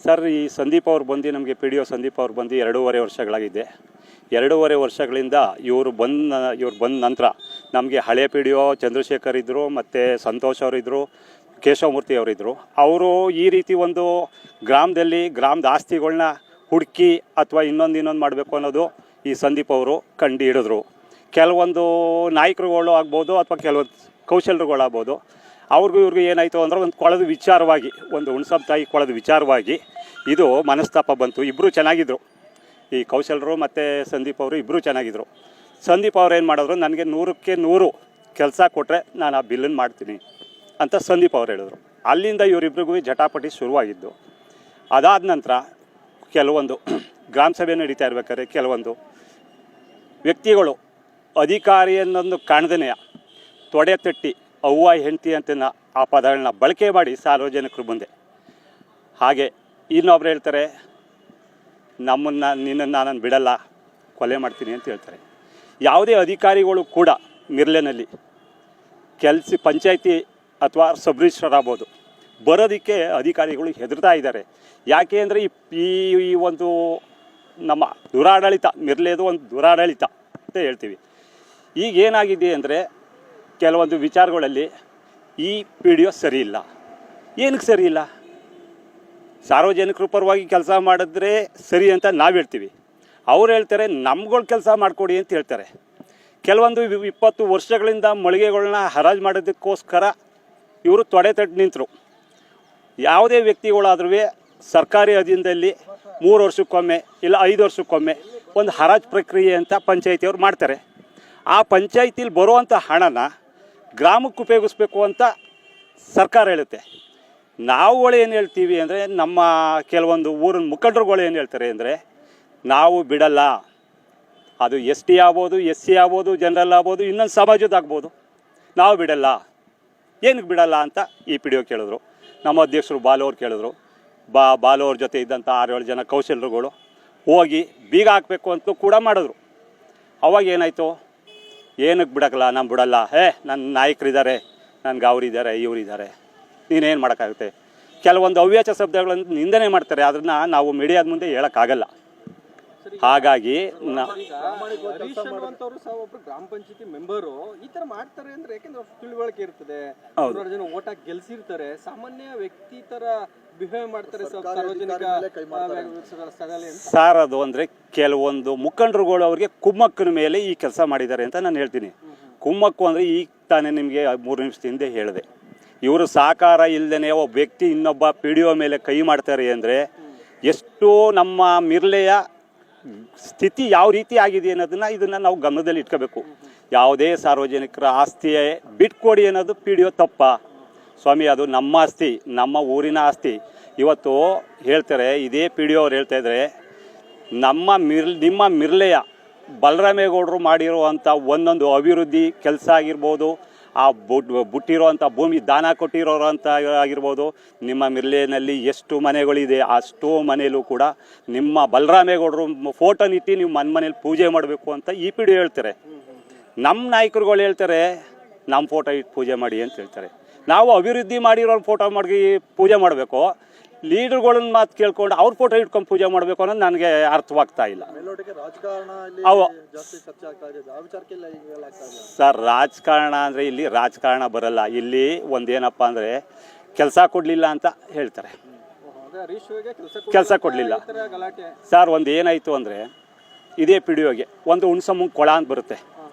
Sir, ಈ ಸಂದೀಪ್ ಅವ್ರು ಬಂದು ನಮಗೆ ಪಿ ಡಿ ಒ ಸಂದೀಪ್ ಅವ್ರು ಬಂದು 2.5 ವರ್ಷಗಳಾಗಿದೆ. 2.5 ವರ್ಷಗಳಿಂದ ಇವರು ಬಂದ ನಂತರ ನಮಗೆ ಹಳೆ ಪಿ ಡಿ ಒ ಚಂದ್ರಶೇಖರ್ ಇದ್ದರು, ಮತ್ತು ಸಂತೋಷ್ ಅವರಿದ್ದರು, ಕೇಶವಮೂರ್ತಿ ಅವರಿದ್ದರು. ಅವರು ಈ ರೀತಿ ಒಂದು ಗ್ರಾಮದ ಆಸ್ತಿಗಳನ್ನ ಹುಡುಕಿ ಅಥವಾ ಇನ್ನೊಂದು ಮಾಡಬೇಕು ಅನ್ನೋದು ಈ ಸಂದೀಪ್ ಅವರು ಕಂಡು ಹಿಡಿದ್ರು. ಕೆಲವೊಂದು ನಾಯಕರುಗಳು ಆಗ್ಬೋದು ಅಥವಾ ಕೆಲವೊಂದು ಕೌಶಲ್ಯರುಗಳಾಗ್ಬೋದು, ಇವ್ರಿಗೂ ಏನಾಯಿತು ಅಂದರೆ ಒಂದು ಕೊಳದ ವಿಚಾರವಾಗಿ, ಒಂದು ಹುಣ್ಸಪ್ ತಾಯಿ ಕೊಳದ ವಿಚಾರವಾಗಿ ಇದು ಮನಸ್ತಾಪ ಬಂತು. ಇಬ್ಬರು ಚೆನ್ನಾಗಿದ್ದರು, ಈ ಕೌಶಲ್ಯರು ಮತ್ತು ಸಂದೀಪ್ ಅವರು ಇಬ್ಬರು ಚೆನ್ನಾಗಿದ್ದರು. ಸಂದೀಪ್ ಅವ್ರು ಏನು ಮಾಡಿದ್ರು, ನನಗೆ 100ಕ್ಕೆ 100 ಕೆಲಸ ಕೊಟ್ಟರೆ ನಾನು ಆ ಬಿಲ್ಲನ್ನು ಮಾಡ್ತೀನಿ ಅಂತ ಸಂದೀಪ್ ಅವ್ರು ಹೇಳಿದ್ರು. ಅಲ್ಲಿಂದ ಇವರಿಬ್ರಿಗೂ ಜಟಾಪಟಿ ಶುರುವಾಗಿದ್ದು. ಅದಾದ ನಂತರ ಕೆಲವೊಂದು ಗ್ರಾಮ ಸಭೆ ನಡೀತಾ ಇರ್ಬೇಕಾದ್ರೆ ಕೆಲವೊಂದು ವ್ಯಕ್ತಿಗಳು ಅಧಿಕಾರಿಯನ್ನೊಂದು ಕಾಣ್ದೇ ತೊಡೆ ತಟ್ಟಿ ಅವ್ವ ಹೆಂಡತಿ ಅಂತ ಆ ಪದಗಳನ್ನ ಬಳಕೆ ಮಾಡಿ ಸಾರ್ವಜನಿಕರು ಮುಂದೆ. ಹಾಗೆ ಇನ್ನೊಬ್ರು ಹೇಳ್ತಾರೆ, ನಿನ್ನನ್ನು ನಾನು ಬಿಡಲ್ಲ, ಕೊಲೆ ಮಾಡ್ತೀನಿ ಅಂತ ಹೇಳ್ತಾರೆ. ಯಾವುದೇ ಅಧಿಕಾರಿಗಳು ಕೂಡ ಮಿರ್ಲೆನಲ್ಲಿ ಪಂಚಾಯತಿ ಅಥವಾ ಸಬ್ ರಿಜಿಸ್ಟ್ರಾರ್ ಆಗ್ಬೋದು ಬರೋದಕ್ಕೆ ಅಧಿಕಾರಿಗಳು ಹೆದರ್ತಾ ಇದ್ದಾರೆ. ಯಾಕೆ ಅಂದರೆ ಈ ಒಂದು ನಮ್ಮ ದುರಾಡಳಿತ, ಮಿರ್ಲೆದು ಒಂದು ದುರಾಡಳಿತ ಅಂತ ಹೇಳ್ತೀವಿ. ಈಗ ಏನಾಗಿದೆ ಅಂದರೆ ಕೆಲವೊಂದು ವಿಚಾರಗಳಲ್ಲಿ ಈ ಪಿ ಡಿ ಒ ಸರಿ ಇಲ್ಲ. ಏನಕ್ಕೆ ಸರಿ ಇಲ್ಲ? ಸಾರ್ವಜನಿಕರ ಪರವಾಗಿ ಕೆಲಸ ಮಾಡಿದ್ರೆ ಸರಿ ಅಂತ ನಾವು ಹೇಳ್ತೀವಿ, ಅವ್ರು ಹೇಳ್ತಾರೆ ನಮ್ಗಳು ಕೆಲಸ ಮಾಡಿಕೊಡಿ ಅಂತ ಹೇಳ್ತಾರೆ. ಕೆಲವೊಂದು 20 ವರ್ಷಗಳಿಂದ ಮಳಿಗೆಗಳನ್ನ ಹರಾಜು ಮಾಡೋದಕ್ಕೋಸ್ಕರ ಇವರು ತೊಡೆ ತಟ್ಟು ನಿಂತರು. ಯಾವುದೇ ವ್ಯಕ್ತಿಗಳಾದ್ರೂ ಸರ್ಕಾರಿ ಅಧೀನದಲ್ಲಿ 3 ವರ್ಷಕ್ಕೊಮ್ಮೆ ಇಲ್ಲ 5 ವರ್ಷಕ್ಕೊಮ್ಮೆ ಒಂದು ಹರಾಜು ಪ್ರಕ್ರಿಯೆ ಅಂತ ಪಂಚಾಯತಿಯವ್ರು ಮಾಡ್ತಾರೆ. ಆ ಪಂಚಾಯತಿಲಿ ಬರುವಂಥ ಹಣನ ಗ್ರಾಮಕ್ಕೆ ಉಪಯೋಗಿಸ್ಬೇಕು ಅಂತ ಸರ್ಕಾರ ಹೇಳುತ್ತೆ. ನಾವುಗಳು ಏನು ಹೇಳ್ತೀವಿ ಅಂದರೆ, ನಮ್ಮ ಕೆಲವೊಂದು ಊರಿನ ಮುಖಂಡರುಗಳು ಏನು ಹೇಳ್ತಾರೆ ಅಂದರೆ, ನಾವು ಬಿಡಲ್ಲ, ಅದು ST ಆಗ್ಬೋದು, SC ಆಗ್ಬೋದು, ಜನರಲ್ ಆಗ್ಬೋದು, ಇನ್ನೊಂದು ಸಮಾಜದಾಗ್ಬೋದು, ನಾವು ಬಿಡಲ್ಲ. ಏನಕ್ಕೆ ಬಿಡಲ್ಲ ಅಂತ ಈ ಪಿ ಡಿ ಒ ಕೇಳಿದ್ರು. ನಮ್ಮ ಅಧ್ಯಕ್ಷರು ಬಾಲು ಅವ್ರು ಕೇಳಿದ್ರು. ಬಾಲು ಅವ್ರ ಜೊತೆ ಇದ್ದಂಥ 6-7 ಜನ ಕೌಶಲ್ಯರುಗಳು ಹೋಗಿ ಬೀಗ ಹಾಕಬೇಕು ಅಂತಲೂ ಕೂಡ ಮಾಡಿದ್ರು. ಅವಾಗ ಏನಾಯಿತು, ಏನಕ್ಕೆ ಬಿಡೋಕ್ಕಲ್ಲ, ನಾನು ಬಿಡಲ್ಲ, ನನ್ನ ನಾಯಕರಿದ್ದಾರೆ, ನನಗೆ ಅವರಿದ್ದಾರೆ, ಇವರಿದ್ದಾರೆ, ನೀನೇನು ಮಾಡೋಕ್ಕಾಗುತ್ತೆ. ಕೆಲವೊಂದು ಅವ್ಯಾಚ ಶಬ್ದಗಳನ್ನು ನಿಂದನೆ ಮಾಡ್ತಾರೆ, ಅದನ್ನು ನಾವು ಮೀಡಿಯಾದ ಮುಂದೆ ಹೇಳೋಕ್ಕಾಗಲ್ಲ. ಹಾಗಾಗಿ ಗ್ರಾಮ ಪಂಚಾಯತಿ ಮೆಂಬರು ಈ ತರ ಮಾಡ್ತಾರೆ ಅಂದ್ರೆ ಯಾಕೆಂದ್ರೆ ತಿಳುವಳಿಕೆ ಇರ್ತದೆ, ಜನ ಓಟ್ ಹಾಕಿ ಗೆಲ್ಸಿರ್ತಾರೆ, ಸಾಮಾನ್ಯ ವ್ಯಕ್ತಿ ತರ ಬಿಹೇವ್ ಮಾಡ್ತಾರೆ ಸರ್. ಅದು ಅಂದರೆ ಕೆಲವೊಂದು ಮುಖಂಡರುಗಳು ಅವ್ರಿಗೆ ಕುಮ್ಮಕ್ಕಿನ ಮೇಲೆ ಈ ಕೆಲಸ ಮಾಡಿದ್ದಾರೆ ಅಂತ ನಾನು ಹೇಳ್ತೀನಿ. ಕುಮ್ಮಕ್ಕು ಅಂದರೆ ಈಗ ತಾನೇ ನಿಮಗೆ 3 ನಿಮಿಷದ ಹಿಂದೆ ಹೇಳಿದೆ, ಇವರು ಸಹಕಾರ ಇಲ್ಲದೇ ಒಬ್ಬ ವ್ಯಕ್ತಿ ಇನ್ನೊಬ್ಬ ಪಿ ಡಿ ಒ ಮೇಲೆ ಕೈ ಮಾಡ್ತಾರೆ ಅಂದರೆ ಎಷ್ಟು ನಮ್ಮ ಮಿರ್ಲೆಯ ಸ್ಥಿತಿ ಯಾವ ರೀತಿ ಆಗಿದೆ ಇದನ್ನು ನಾವು ಗಮನದಲ್ಲಿ ಇಟ್ಕೋಬೇಕು. ಯಾವುದೇ ಸಾರ್ವಜನಿಕರ ಆಸ್ತಿಯೇ ಬಿಟ್ಕೊಡಿ ಅನ್ನೋದು ಪಿ ಡಿ ಒ ತಪ್ಪ ಸ್ವಾಮಿ. ಅದು ನಮ್ಮ ಆಸ್ತಿ, ನಮ್ಮ ಊರಿನ ಆಸ್ತಿ. ಇವತ್ತು ಹೇಳ್ತಾರೆ, ಇದೇ ಪಿ ಡಿ ಒ ಅವ್ರು ಹೇಳ್ತಾ ಇದ್ದಾರೆ, ನಿಮ್ಮ ಮಿರ್ಲೆಯ ಬಲರಾಮೇಗೌಡರು ಮಾಡಿರುವಂಥ ಒಂದೊಂದು ಅಭಿವೃದ್ಧಿ ಕೆಲಸ ಆಗಿರ್ಬೋದು, ಆ ಬುಟ್ಟಿರೋವಂಥ ಭೂಮಿ ದಾನ ಕೊಟ್ಟಿರೋಂಥ ಆಗಿರ್ಬೋದು, ನಿಮ್ಮ ಮಿರ್ಲೆಯಲ್ಲಿ ಎಷ್ಟು ಮನೆಗಳಿದೆ ಅಷ್ಟೋ ಮನೆಯಲ್ಲೂ ಕೂಡ ನಿಮ್ಮ ಬಲರಾಮೇಗೌಡರು ಫೋಟೋನಿಟ್ಟು ನೀವು ಮನೇಲಿ ಪೂಜೆ ಮಾಡಬೇಕು ಅಂತ ಈ ಪಿ ಡಿ ಒ ಹೇಳ್ತಾರೆ. ನಮ್ಮ ನಾಯಕರುಗಳು ಹೇಳ್ತಾರೆ ನಮ್ಮ ಫೋಟೋ ಇಟ್ಟು ಪೂಜೆ ಮಾಡಿ ಅಂತ ಹೇಳ್ತಾರೆ. ನಾವು ಅಭಿವೃದ್ಧಿ ಮಾಡಿರೋ ಫೋಟೋ ಮಾಡಿ ಪೂಜೆ ಮಾಡಬೇಕು, ಲೀಡರ್ಗಳನ್ನ ಮಾತು ಕೇಳ್ಕೊಂಡು ಅವ್ರ ಫೋಟೋ ಇಟ್ಕೊಂಡು ಪೂಜೆ ಮಾಡಬೇಕು ಅನ್ನೋದು ನನಗೆ ಅರ್ಥವಾಗ್ತಾ ಇಲ್ಲ. ಸರ್, ರಾಜಕಾರಣ ಅಂದರೆ ಇಲ್ಲಿ ರಾಜಕಾರಣ ಬರಲ್ಲ. ಇಲ್ಲಿ ಒಂದೇನಪ್ಪ ಅಂದರೆ ಕೆಲಸ ಕೊಡಲಿಲ್ಲ ಅಂತ ಹೇಳ್ತಾರೆ, ಕೆಲಸ ಕೊಡಲಿಲ್ಲ. ಸರ್, ಒಂದು ಏನಾಯಿತು ಅಂದರೆ, ಇದೇ ಪಿ ಡಿ ಒಗೆ ಒಂದು ಹುಣ್ಸಮ್ಮಂಗೆ ಕೊಳ ಅಂತ ಬರುತ್ತೆ.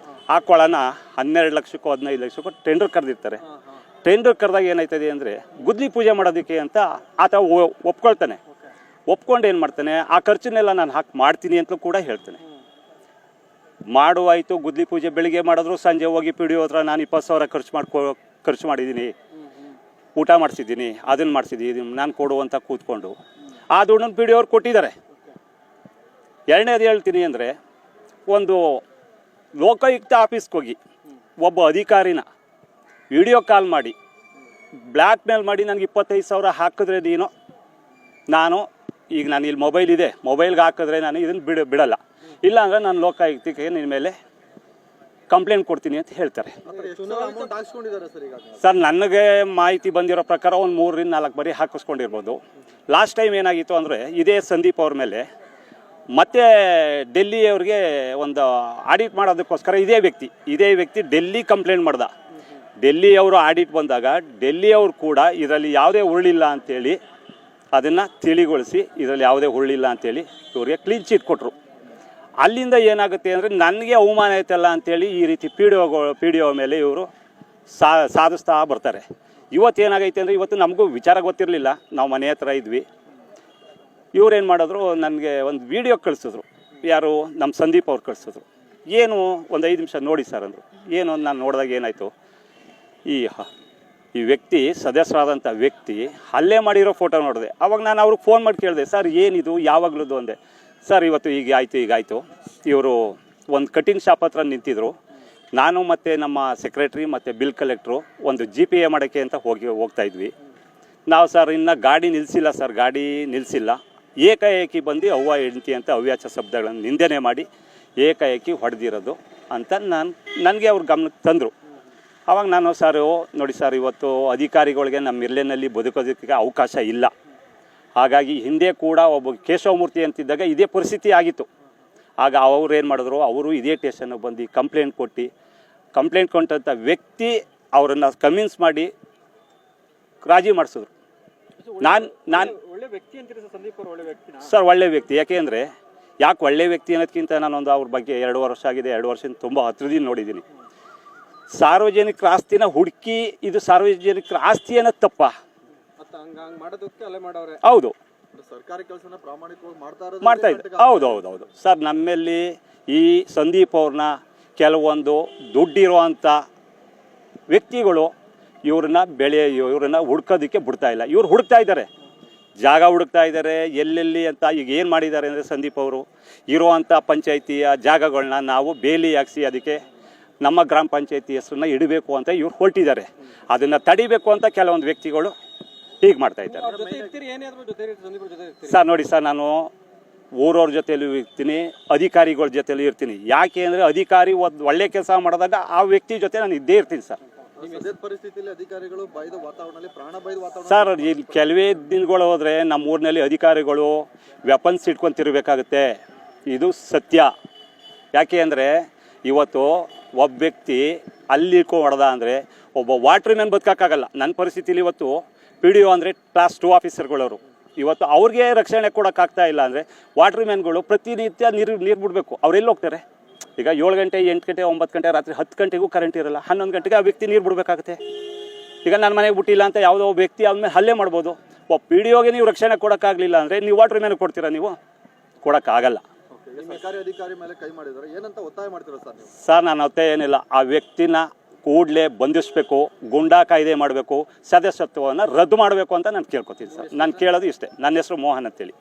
ಆ ಕೊಳನ 12 ಲಕ್ಷಕ್ಕೋ 15 ಲಕ್ಷಕ್ಕೋ ಟೆಂಡರ್ ಕರೆದಿರ್ತಾರೆ. ಟೆಂಡರ್ ಕರೆದಾಗ ಏನಾಯ್ತದೆ ಅಂದರೆ ಗುದ್ಲಿ ಪೂಜೆ ಮಾಡೋದಕ್ಕೆ ಅಂತ ಆತ ಒಪ್ಕೊಳ್ತಾನೆ. ಒಪ್ಕೊಂಡು ಏನು ಮಾಡ್ತಾನೆ, ಆ ಖರ್ಚನ್ನೆಲ್ಲ ನಾನು ಮಾಡ್ತೀನಿ ಅಂತಲೂ ಕೂಡ ಹೇಳ್ತಾನೆ. ಮಾಡುವಾಯಿತು, ಗುದ್ಲಿ ಪೂಜೆ ಬೆಳಿಗ್ಗೆ ಮಾಡಿದ್ರು, ಸಂಜೆ ಹೋಗಿ ಪಿ ಡಿ ಒ ಹತ್ರ ನಾನು 20,000 ಖರ್ಚು ಮಾಡಿದ್ದೀನಿ, ಊಟ ಮಾಡಿಸಿದ್ದೀನಿ, ಅದನ್ನು ಮಾಡಿಸಿದ್ದೀನಿ, ನಾನು ಕೊಡುವಂತ ಕೂತ್ಕೊಂಡು ಆ ದುಡ್ಡನ್ನು ಪಿ ಡಿ ಒ ಅವ್ರು ಕೊಟ್ಟಿದ್ದಾರೆ. ಎರಡನೇದು ಹೇಳ್ತೀನಿ ಅಂದರೆ, ಒಂದು ಲೋಕಾಯುಕ್ತ ಆಫೀಸ್ಗೆ ಹೋಗಿ ಒಬ್ಬ ಅಧಿಕಾರಿನ ವಿಡಿಯೋ ಕಾಲ್ ಮಾಡಿ ಬ್ಲ್ಯಾಕ್ ಮೇಲ್ ಮಾಡಿ ನನಗೆ 25,000 ಹಾಕಿದ್ರೆ ನಾನು ಇಲ್ಲಿ ಮೊಬೈಲ್ ಇದೆ, ಮೊಬೈಲ್ಗೆ ಹಾಕಿದ್ರೆ ನಾನು ಇದನ್ನು ಬಿಡಲ್ಲ, ಇಲ್ಲ ಅಂದರೆ ನಾನು ಲೋಕಾಯುಕ್ತಕ್ಕೆ ನಿನ್ನ ಮೇಲೆ ಕಂಪ್ಲೇಂಟ್ ಕೊಡ್ತೀನಿ ಅಂತ ಹೇಳ್ತಾರೆ. ಅಮೌಂಟ್ ಹಾಕ್ಸ್ಕೊಂಡಿದ್ದಾರೆ ಸರ್ ಈಗ. ಸರ್ ನನಗೆ ಮಾಹಿತಿ ಬಂದಿರೋ ಪ್ರಕಾರ ಒಂದು 3 ರಿಂದ 4 ಬಾರಿ ಹಾಕಿಸ್ಕೊಂಡಿರ್ಬೋದು. ಲಾಸ್ಟ್ ಟೈಮ್ ಏನಾಗಿತ್ತು ಅಂದರೆ ಇದೇ ಸಂದೀಪ್ ಅವ್ರ ಮೇಲೆ ಮತ್ತೆ ಡೆಲ್ಲಿಯವ್ರಿಗೆ ಒಂದು ಆಡಿಟ್ ಮಾಡೋದಕ್ಕೋಸ್ಕರ ಇದೇ ವ್ಯಕ್ತಿ ಡೆಲ್ಲಿ ಕಂಪ್ಲೇಂಟ್ ಮಾಡ್ದ. ಡೆಲ್ಲಿಯವರು ಆಡಿಟ್ ಬಂದಾಗ ಡೆಲ್ಲಿಯವರು ಕೂಡ ಇದರಲ್ಲಿ ಯಾವುದೇ ಹುರುಳಿಲ್ಲ ಅಂತೇಳಿ ಅದನ್ನು ತಿಳಿಗೊಳಿಸಿ ಇದರಲ್ಲಿ ಯಾವುದೇ ಹುರುಳಿಲ್ಲ ಅಂತೇಳಿ ಇವ್ರಿಗೆ ಕ್ಲೀನ್ ಚೀಟ್ ಕೊಟ್ಟರು. ಅಲ್ಲಿಂದ ಏನಾಗುತ್ತೆ ಅಂದರೆ ನನಗೆ ಅವಮಾನ ಆಯ್ತಲ್ಲ ಅಂತೇಳಿ ಈ ರೀತಿ ಪಿ ಡಿ ಒ ಮೇಲೆ ಇವರು ಸಾಧಿಸ್ತಾ ಬರ್ತಾರೆ. ಇವತ್ತು ಏನಾಗೈತೆ ಅಂದರೆ ಇವತ್ತು ನಮಗೂ ವಿಚಾರ ಗೊತ್ತಿರಲಿಲ್ಲ, ನಾವು ಮನೆ ಹತ್ರ ಇದ್ವಿ. ಇವ್ರೇನು ಮಾಡಿದ್ರು, ನನಗೆ ಒಂದು ವಿಡಿಯೋ ಕಳಿಸಿದ್ರು, ಯಾರು ನಮ್ಮ ಸಂದೀಪ್ ಅವ್ರು ಕಳಿಸಿದ್ರು. ಏನು ಒಂದು 5 ನಿಮಿಷ ನೋಡಿ ಸರ್ ಅಂದರು. ಏನು ನಾನು ನೋಡಿದಾಗ ಏನಾಯಿತು, ಈ ವ್ಯಕ್ತಿ ಸದಸ್ಯರಾದಂಥ ವ್ಯಕ್ತಿ ಹಲ್ಲೆ ಮಾಡಿರೋ ಫೋಟೋ ನೋಡಿದೆ. ಅವಾಗ ನಾನು ಅವ್ರಿಗೆ ಫೋನ್ ಮಾಡಿ ಕೇಳಿದೆ, ಸರ್ ಏನಿದು ಯಾವಾಗಲೂ ಅಂದೆ. ಸರ್ ಇವತ್ತು ಈಗಾಯಿತು ಇವರು ಒಂದು ಕಟಿಂಗ್ ಶಾಪ್ ಹತ್ರ ನಿಂತಿದ್ರು. ನಾನು ಮತ್ತು ನಮ್ಮ ಸೆಕ್ರೆಟ್ರಿ ಮತ್ತು ಬಿಲ್ ಕಲೆಕ್ಟ್ರು ಒಂದು GPA ಮಾಡೋಕ್ಕೆ ಅಂತ ಹೋಗ್ತಾಯಿದ್ವಿ ನಾವು. ಸರ್ ಇನ್ನು ಗಾಡಿ ನಿಲ್ಲಿಸಿಲ್ಲ ಏಕಾಏಕಿ ಬಂದು ಅವ್ವ ಹೆಂಡತಿ ಅಂತ ಅವ್ಯಾಚ ಶಬ್ದಗಳನ್ನು ನಿಂದನೆ ಮಾಡಿ ಏಕಾಏಕಿ ಹೊಡೆದಿರೋದು ಅಂತ ನನಗೆ ಅವ್ರ ಗಮನಕ್ಕೆ ತಂದರು. ಆವಾಗ ನಾನು ನೋಡಿ ಸರ್ ಇವತ್ತು ಅಧಿಕಾರಿಗಳಿಗೆ ನಮ್ಮ ಮಿರ್ಲೆನಲ್ಲಿ ಬದುಕೋದಕ್ಕೆ ಅವಕಾಶ ಇಲ್ಲ. ಹಾಗಾಗಿ ಹಿಂದೆ ಕೂಡ ಒಬ್ಬ ಕೇಶವಮೂರ್ತಿ ಅಂತಿದ್ದಾಗ ಇದೇ ಪರಿಸ್ಥಿತಿ ಆಗಿತ್ತು. ಆಗ ಅವ್ರು ಏನು ಮಾಡಿದ್ರು, ಅವರು ಇದೇ ಸ್ಟೇಷನ್ಗೆ ಬಂದು ಕಂಪ್ಲೇಂಟ್ ಕೊಟ್ಟಂಥ ವ್ಯಕ್ತಿ ಅವರನ್ನು ಕನ್ವಿನ್ಸ್ ಮಾಡಿ ರಾಜಿ ಮಾಡಿಸಿದ್ರು. ನಾನು ಒಳ್ಳೆ ವ್ಯಕ್ತಿ ಅಂತೀರಿ ಸರ್ ಸಂದೀಪ್ ಅವರು? ಒಳ್ಳೆ ವ್ಯಕ್ತಿ ಸರ್, ಒಳ್ಳೆ ವ್ಯಕ್ತಿ. ಯಾಕೆಂದರೆ ಒಳ್ಳೆ ವ್ಯಕ್ತಿ ಅನ್ನೋದಕ್ಕಿಂತ ನಾನೊಂದು ಅವ್ರ ಬಗ್ಗೆ 2 ವರ್ಷ ಆಗಿದೆ, 2 ವರ್ಷದಿಂದ ತುಂಬ ಹತ್ರದಿಂದ ನೋಡಿದ್ದೀನಿ. ಸಾರ್ವಜನಿಕರ ಆಸ್ತಿನ ಹುಡುಕಿ ಇದು ಸಾರ್ವಜನಿಕರ ಆಸ್ತಿ ಅನ್ನೋದು ತಪ್ಪ? ಮಾಡೋದಕ್ಕೆ ಅಲ್ಲೇ ಮಾಡವ್ರೆ. ಹೌದು, ಸರ್ಕಾರಿ ಕೆಲಸನ ಪ್ರಾಮಾಣಿಕವಾಗಿ ಮಾಡ್ತಾ ಇದ್ದಾರೆ. ಹೌದು ಸರ್, ನಮ್ಮಲ್ಲಿ ಈ ಸಂದೀಪ್ ಅವ್ರನ್ನ ಕೆಲವೊಂದು ದುಡ್ಡಿರುವಂಥ ವ್ಯಕ್ತಿಗಳು ಇವ್ರನ್ನ ಹುಡ್ಕೋದಕ್ಕೆ ಬಿಡ್ತಾ ಇಲ್ಲ. ಇವ್ರು ಹುಡುಕ್ತಾ ಇದ್ದಾರೆ, ಜಾಗ ಹುಡುಕ್ತಾ ಇದ್ದಾರೆ ಎಲ್ಲೆಲ್ಲಿ ಅಂತ. ಈಗ ಏನು ಮಾಡಿದ್ದಾರೆ ಅಂದರೆ ಸಂದೀಪ್ ಅವರು ಇರುವಂಥ ಪಂಚಾಯಿತಿಯ ಜಾಗಗಳನ್ನ ನಾವು ಬೇಲಿ ಹಾಕ್ಸಿ ಅದಕ್ಕೆ ನಮ್ಮ ಗ್ರಾಮ ಪಂಚಾಯಿತಿ ಹೆಸರನ್ನ ಇಡಬೇಕು ಅಂತ ಇವ್ರು ಹೊರಟಿದ್ದಾರೆ. ಅದನ್ನು ತಡಿಬೇಕು ಅಂತ ಕೆಲವೊಂದು ವ್ಯಕ್ತಿಗಳು ಹೀಗೆ ಮಾಡ್ತಾ ಇದ್ದಾರೆ. ಸರ್ ನೋಡಿ ಸರ್, ನಾನು ಊರವ್ರ ಜೊತೆಲೂ ಇರ್ತೀನಿ, ಅಧಿಕಾರಿಗಳ ಜೊತೆಲೂ ಇರ್ತೀನಿ. ಯಾಕೆ ಅಂದರೆ ಅಧಿಕಾರಿ ಒಂದು ಒಳ್ಳೆ ಕೆಲಸ ಮಾಡಿದಾಗ ಆ ವ್ಯಕ್ತಿ ಜೊತೆ ನಾನು ಇದ್ದೇ ಇರ್ತೀನಿ ಸರ್. ಪರಿಸ್ಥಿತಿಯಲ್ಲಿ ಅಧಿಕಾರಿಗಳು ಭಯದ ವಾತಾವರಣದಲ್ಲಿ ಪ್ರಾಣ ಭಯದ ವಾತಾವರಣ ಸರ್, ಇಲ್ಲಿ ಕೆಲವೇ ದಿನಗಳು ಹೋದರೆ ನಮ್ಮ ಊರಿನಲ್ಲಿ ಅಧಿಕಾರಿಗಳು ವೆಪನ್ಸ್ ಇಟ್ಕೊಂತಿರ್ಬೇಕಾಗುತ್ತೆ. ಇದು ಸತ್ಯ. ಯಾಕೆ ಅಂದರೆ ಇವತ್ತು ಒಬ್ಬ ವ್ಯಕ್ತಿ ಅಲ್ಲಿ ಹೊಡೆದ ಅಂದರೆ ಒಬ್ಬ ವಾಟ್ರ್ ಮ್ಯಾನ್ ಬದುಕೋಕ್ಕಾಗಲ್ಲ. ನನ್ನ ಪರಿಸ್ಥಿತಿಲಿ ಇವತ್ತು PDO ಅಂದರೆ ಕ್ಲಾಸ್ 2 ಆಫೀಸರ್ಗಳವರು ಇವತ್ತು ಅವ್ರಿಗೆ ರಕ್ಷಣೆ ಕೊಡೋಕ್ಕಾಗ್ತಾ ಇಲ್ಲ ಅಂದರೆ ವಾಟ್ರ್ ಮ್ಯಾನ್ಗಳು ಪ್ರತಿನಿತ್ಯ ನೀರು ಬಿಡಬೇಕು. ಅವರೆಲ್ಲಿ ಹೋಗ್ತಾರೆ? ಈಗ 7 ಗಂಟೆ, 8 ಗಂಟೆ, 9 ಗಂಟೆ, ರಾತ್ರಿ 10 ಗಂಟೆಗೂ ಕರೆಂಟ್ ಇರಲ್ಲ. 11 ಗಂಟೆಗೆ ಆ ವ್ಯಕ್ತಿ ನೀರು ಬಿಡಬೇಕಾಗುತ್ತೆ. ಈಗ ನನ್ನ ಮನೆಗೆ ಬಿಟ್ಟಿಲ್ಲ ಅಂತ ಯಾವುದೋ ವ್ಯಕ್ತಿ ಆದಮೇಲೆ ಹಲ್ಲೆ ಮಾಡ್ಬೋದು. ಒಬ್ಬ PDOಗೆ ನೀವು ರಕ್ಷಣೆ ಕೊಡೋಕ್ಕಾಗಲಿಲ್ಲ ಅಂದರೆ ನೀವು ವಾಟ್ರ್ ಮ್ಯಾನ್ ಕೊಡ್ತೀರಾ? ನೀವು ಕೊಡೋಕ್ಕಾಗಲ್ಲ. ಸರ್ಕಾರಿ ಅಧಿಕಾರಿ ಮೇಲೆ ಕೈ ಮಾಡಿದ್ದಾರೆ, ಏನಂತ ಒತ್ತಾಯ ಮಾಡ್ತೀರಾ ಸರ್ ನೀವು? ಸರ್, ನಾನು ಒತ್ತಾಯ ಏನಿಲ್ಲ, ಆ ವ್ಯಕ್ತಿನ ಕೂಡಲೇ ಬಂಧಿಸಬೇಕು, ಗುಂಡಾ ಕಾಯ್ದೆ ಮಾಡಬೇಕು, ಸದಸ್ಯತ್ವವನ್ನು ರದ್ದು ಮಾಡಬೇಕು ಅಂತ ನಾನು ಕೇಳ್ಕೊತೀನಿ ಸರ್. ನಾನು ಕೇಳೋದು ಇಷ್ಟೇ. ನನ್ನ ಹೆಸರು ಮೋಹನ್ ಅಂತೇಳಿ.